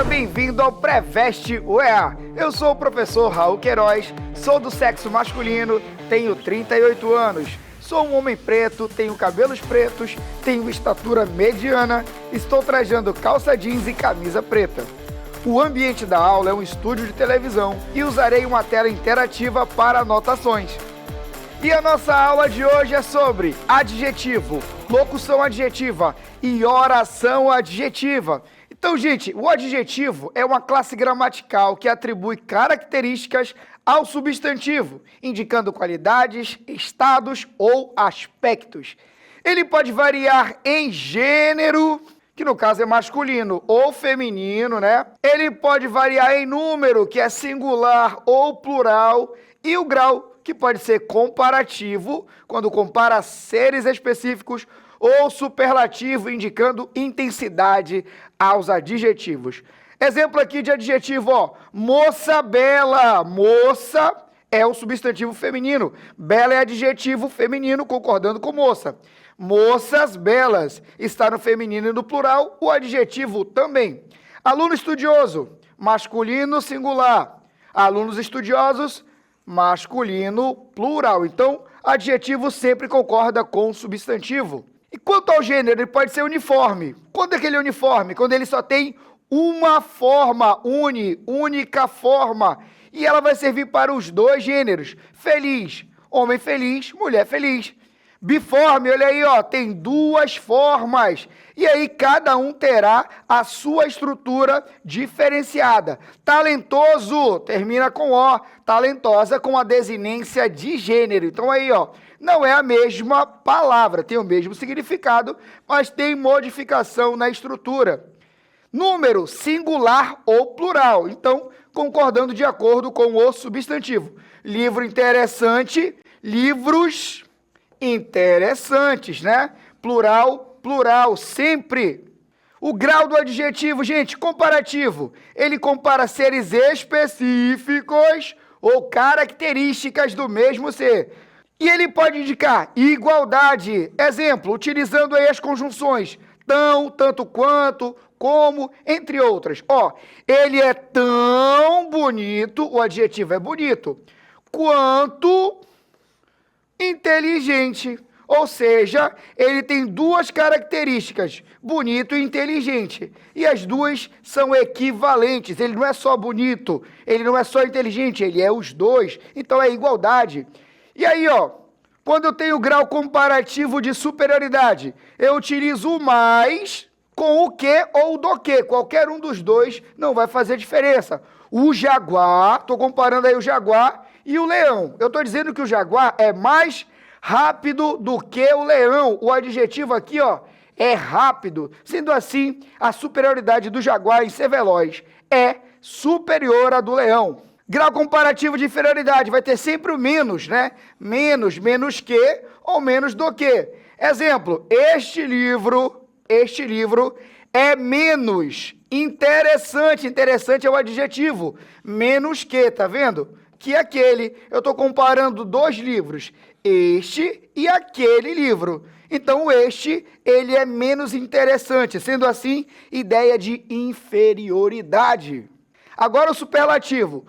Seja bem-vindo ao Preveste UEA. Eu sou o professor Raul Queiroz, sou do sexo masculino, tenho 38 anos. Sou um homem preto, tenho cabelos pretos, tenho estatura mediana, estou trajando calça jeans e camisa preta. O ambiente da aula é um estúdio de televisão e usarei uma tela interativa para anotações. E a nossa aula de hoje é sobre adjetivo, locução adjetiva e oração adjetiva. Então, gente, o adjetivo é uma classe gramatical que atribui características ao substantivo, indicando qualidades, estados ou aspectos. Ele pode variar em gênero, que no caso é masculino ou feminino, né? Ele pode variar em número, que é singular ou plural, e o grau, que pode ser comparativo, quando compara seres específicos, ou superlativo, indicando intensidade aos adjetivos. Exemplo aqui de adjetivo, ó, moça bela. Moça é o substantivo feminino. Bela é adjetivo feminino, concordando com moça. Moças belas está no feminino e no plural, o adjetivo também. Aluno estudioso, masculino singular. Alunos estudiosos, masculino plural. Então, adjetivo sempre concorda com o substantivo. E quanto ao gênero, ele pode ser uniforme. Quando é que ele é uniforme? Quando ele só tem uma forma, única forma. E ela vai servir para os dois gêneros. Feliz, homem feliz, mulher feliz. Biforme, olha aí, ó, tem duas formas. E aí cada um terá a sua estrutura diferenciada. Talentoso, termina com O. Talentosa com a desinência de gênero. Então aí, ó, não é a mesma palavra, tem o mesmo significado, mas tem modificação na estrutura. Número, singular ou plural. Então, concordando de acordo com o substantivo. Livro interessante, livros interessantes, né? Plural, plural, sempre. O grau do adjetivo, gente, comparativo. Ele compara seres específicos ou características do mesmo ser. E ele pode indicar igualdade. Exemplo, utilizando aí as conjunções tão, tanto quanto, como, entre outras. Ó, ele é tão bonito, o adjetivo é bonito, quanto inteligente. Ou seja, ele tem duas características, bonito e inteligente. E as duas são equivalentes. Ele não é só bonito, ele não é só inteligente, ele é os dois. Então é igualdade. E aí, ó, quando eu tenho grau comparativo de superioridade, eu utilizo o mais com o que ou do que. Qualquer um dos dois não vai fazer diferença. O jaguar, estou comparando aí o jaguar e o leão. Eu estou dizendo que o jaguar é mais rápido do que o leão. O adjetivo aqui, ó, é rápido. Sendo assim, a superioridade do jaguar em ser veloz é superior à do leão. Grau comparativo de inferioridade vai ter sempre o menos, né? Menos, menos que ou menos do que. Exemplo, este livro é menos interessante. Interessante é o adjetivo. Menos que, tá vendo? Que aquele. Eu estou comparando dois livros, este e aquele livro. Então, este, ele é menos interessante. Sendo assim, ideia de inferioridade. Agora o superlativo.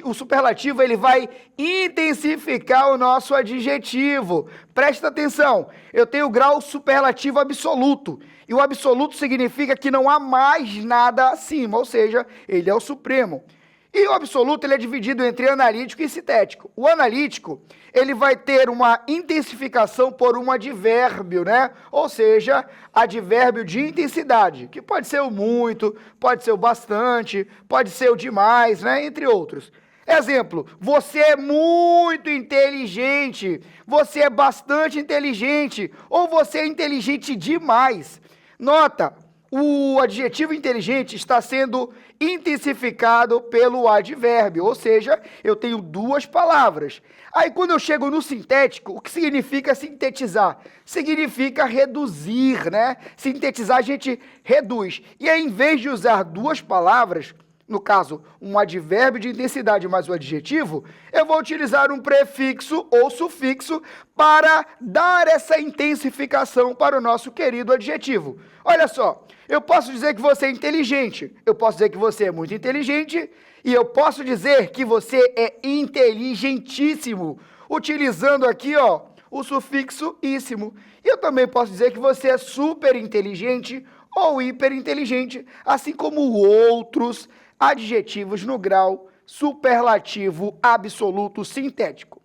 O superlativo ele vai intensificar o nosso adjetivo. Presta atenção, eu tenho grau superlativo absoluto. E o absoluto significa que não há mais nada acima, ou seja, ele é o supremo. E o absoluto ele é dividido entre analítico e sintético. O analítico ele vai ter uma intensificação por um advérbio, né? Ou seja, advérbio de intensidade, que pode ser o muito, pode ser o bastante, pode ser o demais, né? Entre outros. Exemplo, você é muito inteligente, você é bastante inteligente, ou você é inteligente demais. Nota, o adjetivo inteligente está sendo intensificado pelo advérbio, ou seja, eu tenho duas palavras. Aí quando eu chego no sintético, o que significa sintetizar? Significa reduzir, né? Sintetizar a gente reduz. E aí, em vez de usar duas palavras, no caso, um advérbio de intensidade mais o adjetivo, eu vou utilizar um prefixo ou sufixo para dar essa intensificação para o nosso querido adjetivo. Olha só, eu posso dizer que você é inteligente, eu posso dizer que você é muito inteligente, e eu posso dizer que você é inteligentíssimo, utilizando aqui, ó, o sufixo íssimo. E eu também posso dizer que você é super inteligente ou hiperinteligente, assim como outros adjetivos no grau superlativo absoluto sintético.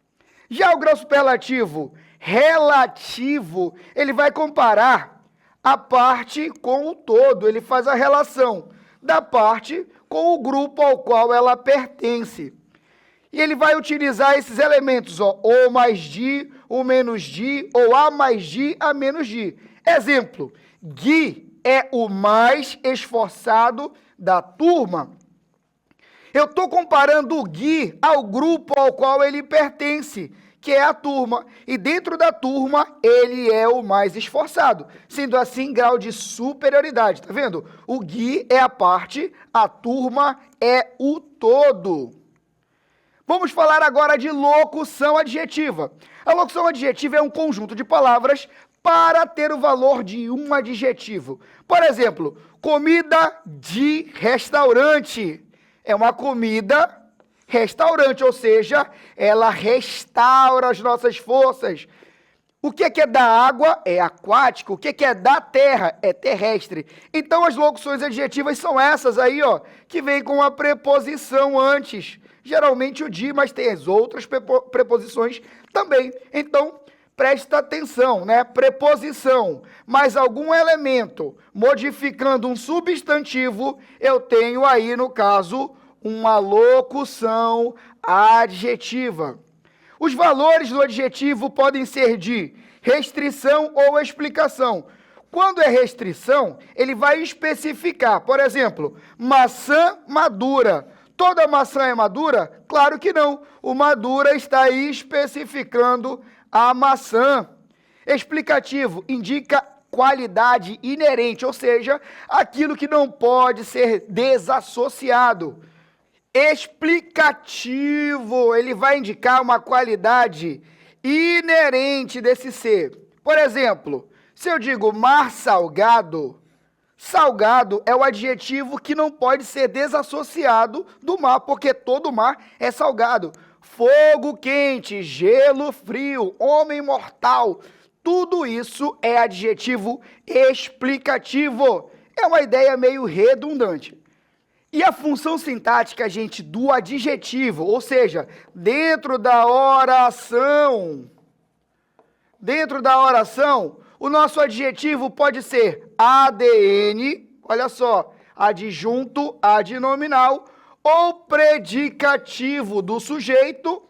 Já o grau superlativo relativo, ele vai comparar a parte com o todo, ele faz a relação da parte com o grupo ao qual ela pertence. E ele vai utilizar esses elementos, ó, ou mais de, o menos de, ou a mais de, a menos de. Exemplo, Gui é o mais esforçado da turma. Eu estou comparando o Gui ao grupo ao qual ele pertence, que é a turma. E dentro da turma, ele é o mais esforçado. Sendo assim, grau de superioridade. Tá vendo? O Gui é a parte, a turma é o todo. Vamos falar agora de locução adjetiva. A locução adjetiva é um conjunto de palavras para ter o valor de um adjetivo. Por exemplo, comida de restaurante. É uma comida restaurante, ou seja, ela restaura as nossas forças. O que é da água? É aquático. O que é da terra? É terrestre. Então, as locuções adjetivas são essas aí, ó, que vem com a preposição antes. Geralmente o de, mas tem as outras preposições também. Então, presta atenção, né? Preposição, mais algum elemento modificando um substantivo, eu tenho aí, no caso, uma locução adjetiva. Os valores do adjetivo podem ser de restrição ou explicação. Quando é restrição, ele vai especificar. Por exemplo, maçã madura. Toda maçã é madura? Claro que não. O madura está aí especificando a maçã. Explicativo indica qualidade inerente, ou seja, aquilo que não pode ser desassociado. Explicativo, ele vai indicar uma qualidade inerente desse ser. Por exemplo, se eu digo mar salgado, salgado é o adjetivo que não pode ser desassociado do mar, porque todo mar é salgado. Fogo quente, gelo frio, homem mortal, tudo isso é adjetivo explicativo. É uma ideia meio redundante. E a função sintática, gente, do adjetivo, ou seja, dentro da oração, o nosso adjetivo pode ser ADN, olha só, adjunto adnominal, ou predicativo do sujeito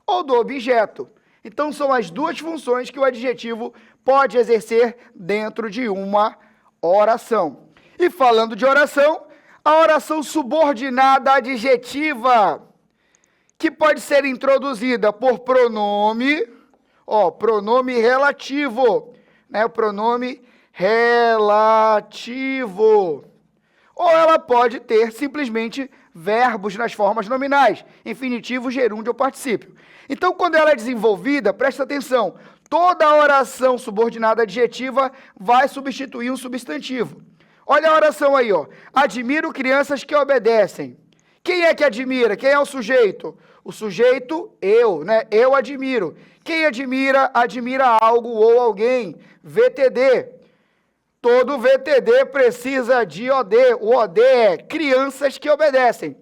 ou do objeto. Então, são as duas funções que o adjetivo pode exercer dentro de uma oração. E falando de oração, a oração subordinada adjetiva, que pode ser introduzida por pronome, ó, pronome relativo, né? O pronome relativo. Ou ela pode ter simplesmente verbos nas formas nominais, infinitivo, gerúndio ou particípio. Então, quando ela é desenvolvida, presta atenção, toda oração subordinada adjetiva vai substituir um substantivo. Olha a oração aí, ó. Admiro crianças que obedecem. Quem é que admira? Quem é o sujeito? O sujeito, eu, né? Eu admiro. Quem admira, admira algo ou alguém. VTD. Todo VTD precisa de OD. O OD é crianças que obedecem.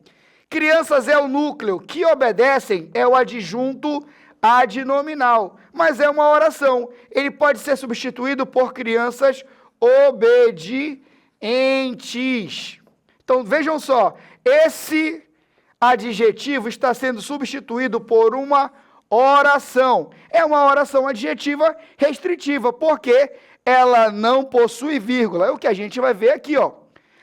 Crianças é o núcleo. Que obedecem é o adjunto adnominal. Mas é uma oração. Ele pode ser substituído por crianças obedientes. Então, vejam só, esse adjetivo está sendo substituído por uma oração. É uma oração adjetiva restritiva, porque ela não possui vírgula. É o que a gente vai ver aqui, ó.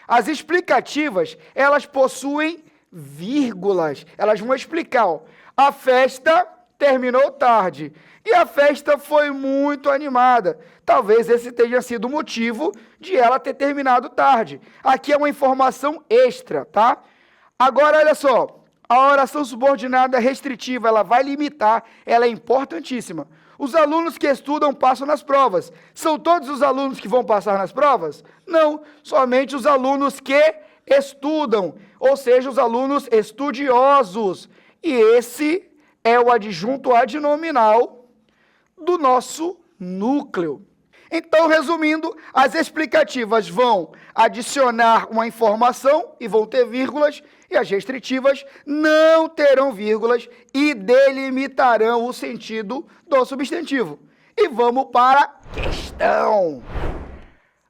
As explicativas, elas possuem vírgulas. Elas vão explicar, ó. A festa terminou tarde. E a festa foi muito animada. Talvez esse tenha sido o motivo de ela ter terminado tarde. Aqui é uma informação extra, tá? Agora, olha só, a oração subordinada restritiva, ela vai limitar, ela é importantíssima. Os alunos que estudam passam nas provas. São todos os alunos que vão passar nas provas? Não, somente os alunos que estudam, ou seja, os alunos estudiosos. E esse é o adjunto adnominal do nosso núcleo. Então, resumindo, as explicativas vão adicionar uma informação e vão ter vírgulas, e as restritivas não terão vírgulas e delimitarão o sentido do substantivo. E vamos para a questão.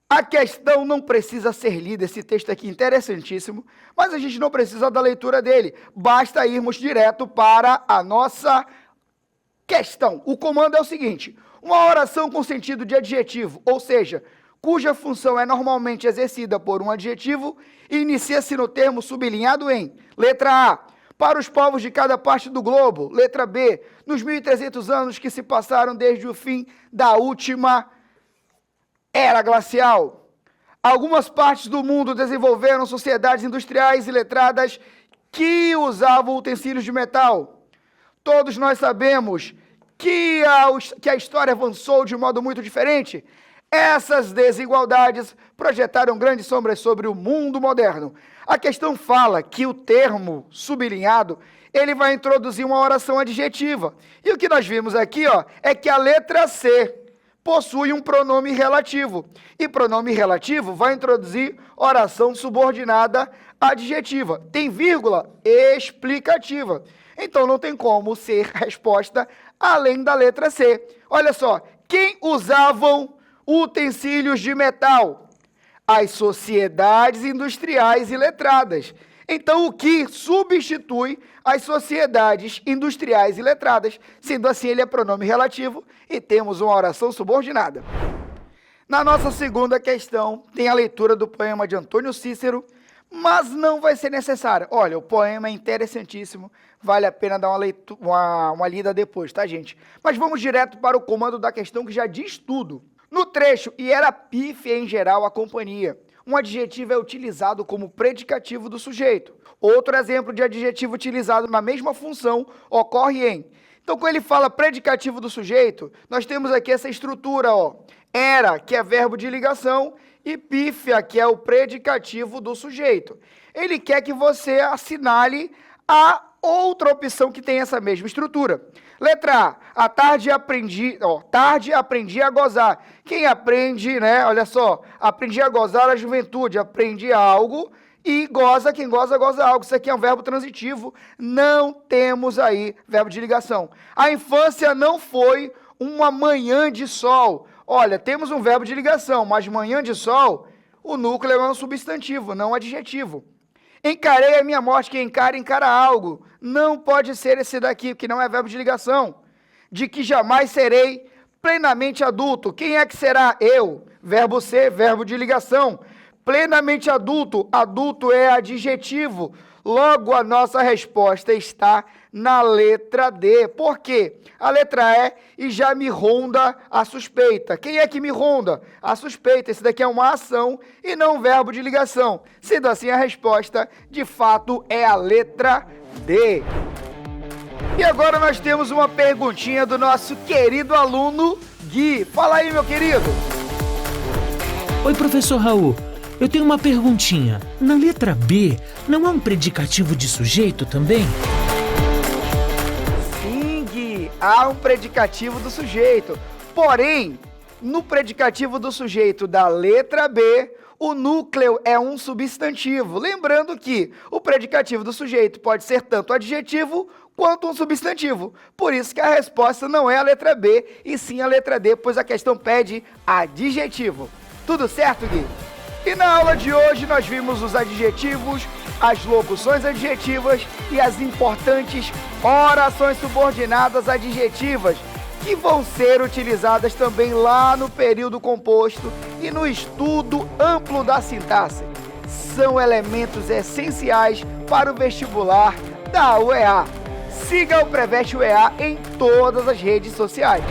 A questão não precisa ser lida, esse texto aqui é interessantíssimo, mas a gente não precisa da leitura dele, basta irmos direto para a nossa questão. O comando é o seguinte: uma oração com sentido de adjetivo, ou seja, cuja função é normalmente exercida por um adjetivo, inicia-se no termo sublinhado em letra A, para os povos de cada parte do globo, letra B, nos 1.300 anos que se passaram desde o fim da última era glacial. Algumas partes do mundo desenvolveram sociedades industriais e letradas que usavam utensílios de metal. Todos nós sabemos que a história avançou de um modo muito diferente. Essas desigualdades projetaram grandes sombras sobre o mundo moderno. A questão fala que o termo sublinhado, ele vai introduzir uma oração adjetiva. E o que nós vimos aqui, é que a letra C possui um pronome relativo. E pronome relativo vai introduzir oração subordinada adjetiva. Tem vírgula explicativa. Então não tem como ser resposta além da letra C. Olha só, quem usavam utensílios de metal? As sociedades industriais e letradas. Então, o que substitui as sociedades industriais e letradas? Sendo assim, ele é pronome relativo e temos uma oração subordinada. Na nossa segunda questão, tem a leitura do poema de Antônio Cícero, mas não vai ser necessário. Olha, o poema é interessantíssimo, vale a pena dar uma lida depois, tá, gente? Mas vamos direto para o comando da questão que já diz tudo. No trecho, e era pífia em geral a companhia, um adjetivo é utilizado como predicativo do sujeito. Outro exemplo de adjetivo utilizado na mesma função ocorre em... Então, quando ele fala predicativo do sujeito, nós temos aqui essa estrutura, era, que é verbo de ligação, e pífia, que é o predicativo do sujeito. Ele quer que você assinale a outra opção que tem essa mesma estrutura. Letra A, à tarde aprendi a gozar. Quem aprende, né, olha só, aprendi a gozar a juventude, aprendi algo e goza, quem goza, goza algo. Isso aqui é um verbo transitivo, não temos aí verbo de ligação. A infância não foi uma manhã de sol. Olha, temos um verbo de ligação, mas manhã de sol, o núcleo é um substantivo, não um adjetivo. Encarei a minha morte, quem encara algo. Não pode ser esse daqui, que não é verbo de ligação. De que jamais serei plenamente adulto. Quem é que será? Eu. Verbo ser, verbo de ligação. Plenamente adulto, adulto é adjetivo. Logo, a nossa resposta está na letra D. Por quê? A letra E e já me ronda a suspeita. Quem é que me ronda? A suspeita. Esse daqui é uma ação e não um verbo de ligação. Sendo assim, a resposta, de fato, é a letra D. E agora nós temos uma perguntinha do nosso querido aluno Gui. Fala aí, meu querido. Oi, professor Raul. Eu tenho uma perguntinha. Na letra B, não há um predicativo de sujeito também? Sim, Gui, há um predicativo do sujeito. Porém, no predicativo do sujeito da letra B, o núcleo é um substantivo. Lembrando que o predicativo do sujeito pode ser tanto adjetivo quanto um substantivo. Por isso que a resposta não é a letra B, e sim a letra D, pois a questão pede adjetivo. Tudo certo, Gui? E na aula de hoje nós vimos os adjetivos, as locuções adjetivas e as importantes orações subordinadas adjetivas, que vão ser utilizadas também lá no período composto e no estudo amplo da sintaxe. São elementos essenciais para o vestibular da UEA. Siga o Preveste UEA em todas as redes sociais.